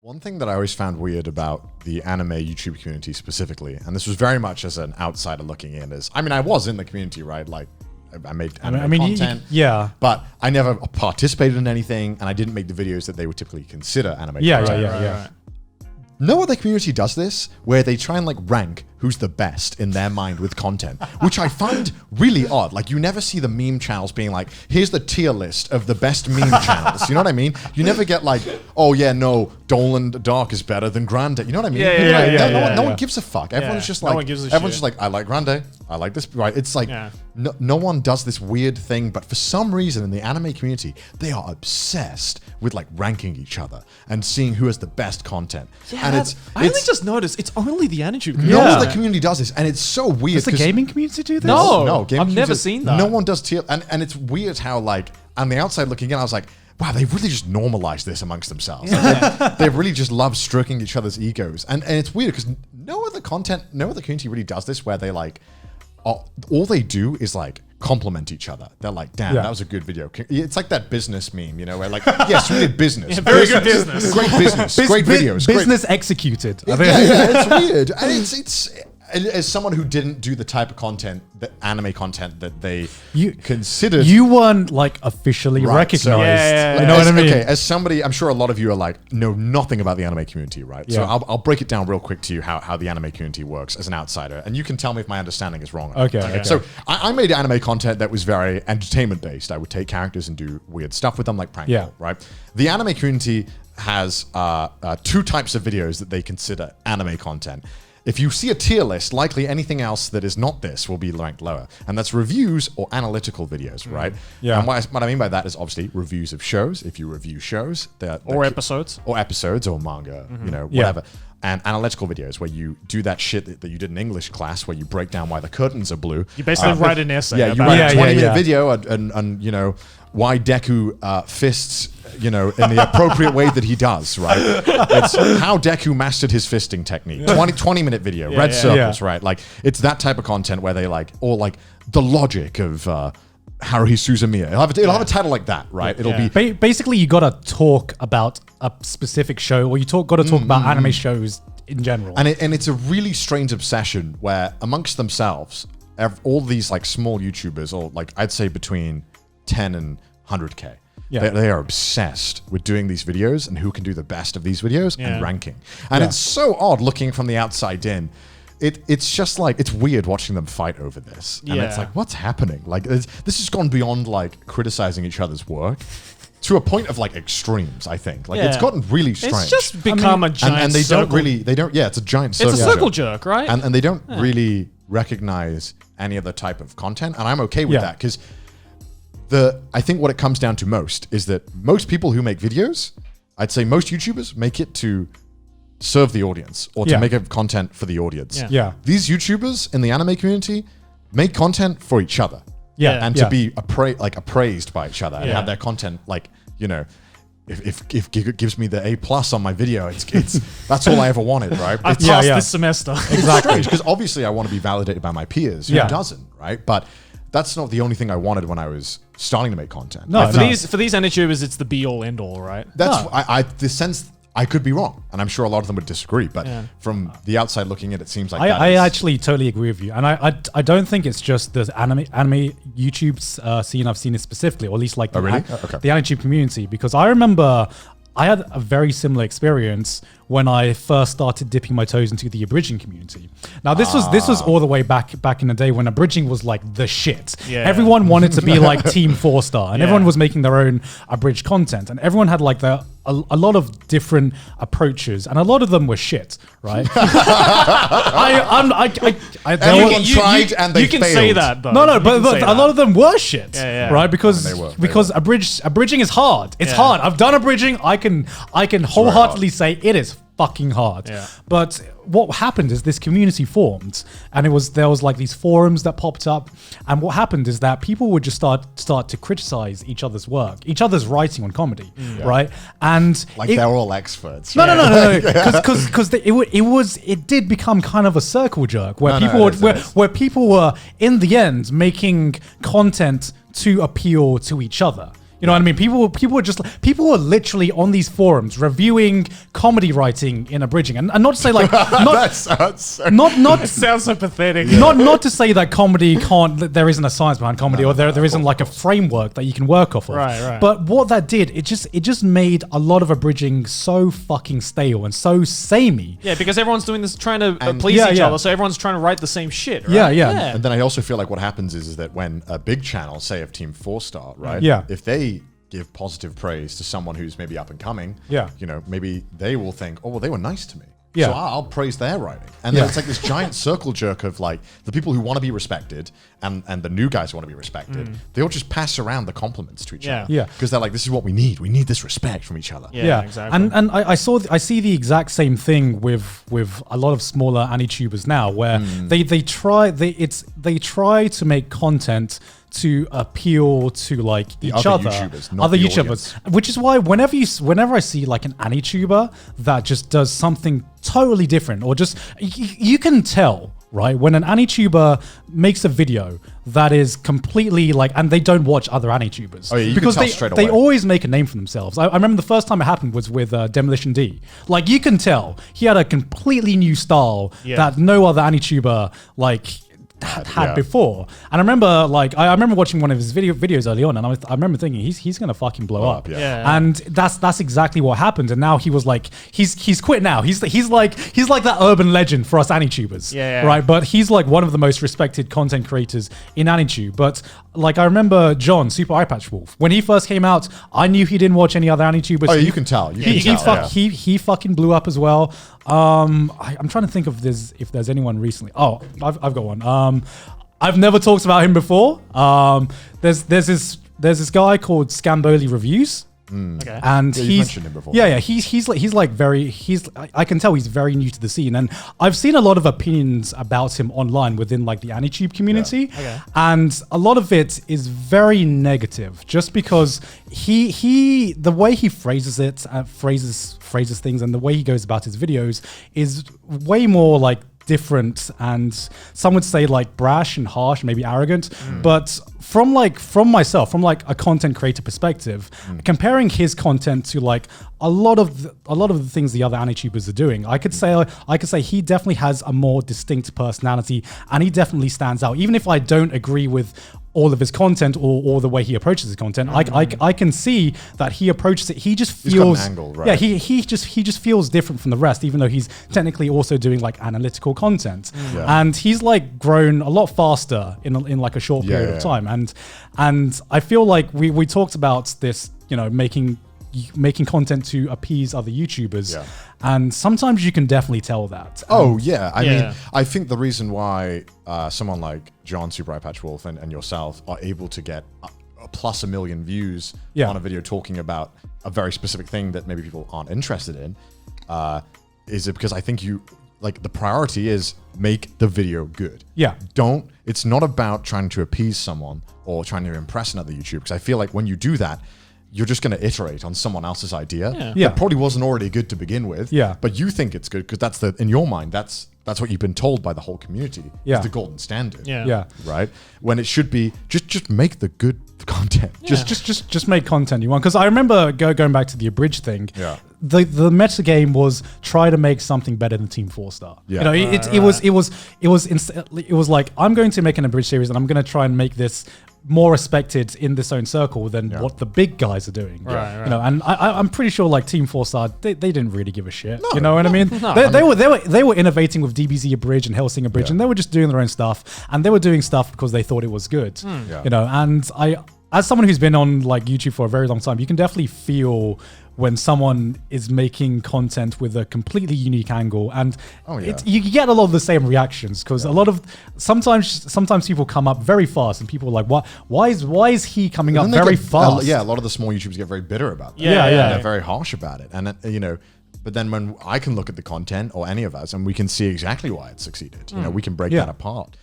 One thing that I always found weird about the anime YouTube community specifically, and this was very much as an outsider looking in, is, I mean, I was in the community, right? Like, I made anime content, yeah, but I never participated in anything, and I didn't make the videos that they would typically consider anime content. Yeah. No other community does this, where they try and like rank who's the best in their mind with content, which I find really odd. Like, you never see the meme channels being like, here's the tier list of the best meme channels. You know what I mean? You never get like, oh yeah, no, Dolan Dark is better than Grande. You know what I mean? No one gives a fuck. Everyone's just like, I like Grande. I like this. Right? It's like, no one does this weird thing, but for some reason in the anime community, they are obsessed with like ranking each other and seeing who has the best content. Yeah, and I only just noticed it's only the anime community. No other community does this, and it's so weird. Does the gaming community do this? No, I've never seen that. No one does tier, and it's weird how like on the outside looking in, I was like, wow, they really just normalized this amongst themselves. Like, they really just love stroking each other's egos, and it's weird because no other community really does this, where they like all they do is like compliment each other. They're like, damn, that was a good video. It's like that business meme, you know, where like, yes, we did business. Very good business. Great business. Great videos. Business executed. It's weird. And it's as someone who didn't do the type of content, the anime content that they considered. You weren't like officially recognized. So, you know what I mean? Okay, as somebody, I'm sure a lot of you are like, know nothing about the anime community, right? Yeah. So I'll break it down real quick to you how the anime community works as an outsider. And you can tell me if my understanding is wrong. Okay. So I made anime content that was very entertainment based. I would take characters and do weird stuff with them, like prank call, right? The anime community has two types of videos that they consider anime content. If you see a tier list, likely anything else that is not this will be ranked lower. And that's reviews or analytical videos, right? Yeah. And what I mean by that is obviously reviews of shows. If you review shows, or episodes or manga, you know, whatever. And analytical videos where you do that shit that you did in English class, where you break down why the curtains are blue. You basically write an essay. Yeah, you write a 20-minute video and you know, why Deku fists, you know, in the appropriate way that he does, right? It's how Deku mastered his fisting technique. 20-minute video, red circles, right? Like, it's that type of content where they like, or like the logic of Haruhi Suzumiya. It'll have a title like that, right? It'll be basically, you gotta talk about a specific show, or you gotta talk about anime shows in general. And it's a really strange obsession where amongst themselves, all these like small YouTubers, or like I'd say between 10 and 100K. They are obsessed with doing these videos and who can do the best of these videos and ranking. And it's so odd looking from the outside in. It's just like, it's weird watching them fight over this. And it's like, what's happening? Like, this has gone beyond like criticizing each other's work to a point of like extremes, I think. Like, it's gotten really strange. It's just become a giant and they circle. It's a giant circle. It's a circle jerk, right? And they don't really recognize any other type of content. And I'm okay with that, because I think what it comes down to most is that most people who make videos, I'd say most YouTubers make it to serve the audience or to make content for the audience. These YouTubers in the anime community make content for each other. And to be appraised by each other and have their content, like, you know, if Giga gives me the A+ on my video, it's that's all I ever wanted, right? I've passed this semester. Exactly. Because obviously I want to be validated by my peers. Who doesn't, right? But that's not the only thing I wanted when I was starting to make content. No, for these YouTubers, it's the be all end all, right? That's the sense. I could be wrong, and I'm sure a lot of them would disagree. But from the outside looking in, it seems like I actually totally agree with you, and I don't think it's just the anime YouTube scene. I've seen it specifically, or at least like the anime community, because I remember I had a very similar experience when I first started dipping my toes into the abridging community. Now this was all the way back in the day when abridging was like the shit. Everyone wanted to be like Team 4-star, and everyone was making their own abridged content, and everyone had like a lot of different approaches, and a lot of them were shit, right? You can say that, though. No, but a lot of them were shit, right? Because abridging is hard. It's hard. I've done abridging. I can wholeheartedly say it is fucking hard. But what happened is this community formed, and there was like these forums that popped up, and what happened is that people would just start to criticize each other's work, each other's writing on comedy, right? And like they're all experts. No, because it did become kind of a circle jerk where people were in the end making content to appeal to each other. You know what I mean? People are literally on these forums reviewing comedy writing in abridging, and not to say like not it sounds so pathetic. Not to say that comedy can't. There isn't a science behind comedy, or there isn't like a framework that you can work off of. Right. But what that did, it just made a lot of abridging so fucking stale and so samey. Yeah, because everyone's doing this trying to please each other, so everyone's trying to write the same shit. Right? Yeah. And then I also feel like what happens is that when a big channel, say of Team 4-Star, right? Yeah. If they give positive praise to someone who's maybe up and coming, you know, maybe they will think, oh, well, they were nice to me. Yeah. So I'll praise their writing. And then it's like this giant circle jerk of like the people who want to be respected and the new guys who want to be respected. They all just pass around the compliments to each other. Yeah. Because they're like, this is what we need. We need this respect from each other. Yeah, exactly. And I see the exact same thing with a lot of smaller AniTubers now, where they try to make content to appeal to like each other, other YouTubers, which is why whenever I see like an AniTuber that just does something totally different, or just you can tell, right, when an AniTuber makes a video that is completely like, and they don't watch other AniTubers, because they always make a name for themselves. I remember the first time it happened was with Demolition D. Like you can tell he had a completely new style that no other AniTuber like had before. And I remember like I remember watching one of his videos early on, and I remember thinking he's gonna fucking blow up. And that's exactly what happened. And now he was like he's quit now. He's like that urban legend for us AniTubers. Right. But he's like one of the most respected content creators in AniTube. But like I remember John, Super Eye Patch Wolf, when he first came out, I knew he didn't watch any other AniTubers. Oh, you can tell. He fucking blew up as well. I'm trying to think of if there's anyone recently. Oh, I've got one. I've never talked about him before. There's this guy called Scamboli Reviews. Okay. And you mentioned him before. I can tell he's very new to the scene, and I've seen a lot of opinions about him online within like the AniTube community, and a lot of it is very negative, just because the way he phrases things and the way he goes about his videos is way more like different, and some would say like brash and harsh, maybe arrogant. But from a content creator perspective, comparing his content to like a lot of the things the other AniTubers are doing, I could say he definitely has a more distinct personality, and he definitely stands out. Even if I don't agree with all of his content or the way he approaches his content, I can see that he approaches it. He just feels, he's got an angle, right? Yeah, he just feels different from the rest, even though he's technically also doing like analytical content. And he's like grown a lot faster in like a short period of time. And I feel like we talked about this, you know, making content to appease other YouTubers. And sometimes you can definitely tell that. I mean, I think the reason why someone like John, Super Eye Patch Wolf, and yourself are able to get plus 1 million views on a video talking about a very specific thing that maybe people aren't interested in, is it because I think the priority is make the video good. It's not about trying to appease someone or trying to impress another YouTuber, because I feel like when you do that, you're just going to iterate on someone else's idea. That probably wasn't already good to begin with. But you think it's good because in your mind, that's what you've been told by the whole community. It's the golden standard. Right? When it should be just make the good content. Just make content you want. Because I remember going back to the abridged thing. The meta game was try to make something better than Team 4-Star. You know, it was like, I'm going to make an abridged series and I'm going to try and make this more respected in this own circle than what the big guys are doing. You know, and I'm pretty sure like Team 4-Star, they didn't really give a shit. You know what I mean? They were innovating with DBZ Abridge and Helsing Abridge, and they were just doing their own stuff, and they were doing stuff because they thought it was good. You know, and as someone who's been on like YouTube for a very long time, you can definitely feel when someone is making content with a completely unique angle, and you get a lot of the same reactions, because a lot of sometimes people come up very fast, and people are like, why is he coming up very fast? A lot of the small YouTubers get very bitter about that. They're very harsh about it, and you know. But then when I can look at the content, or any of us, and we can see exactly why it succeeded, you know, we can break that apart.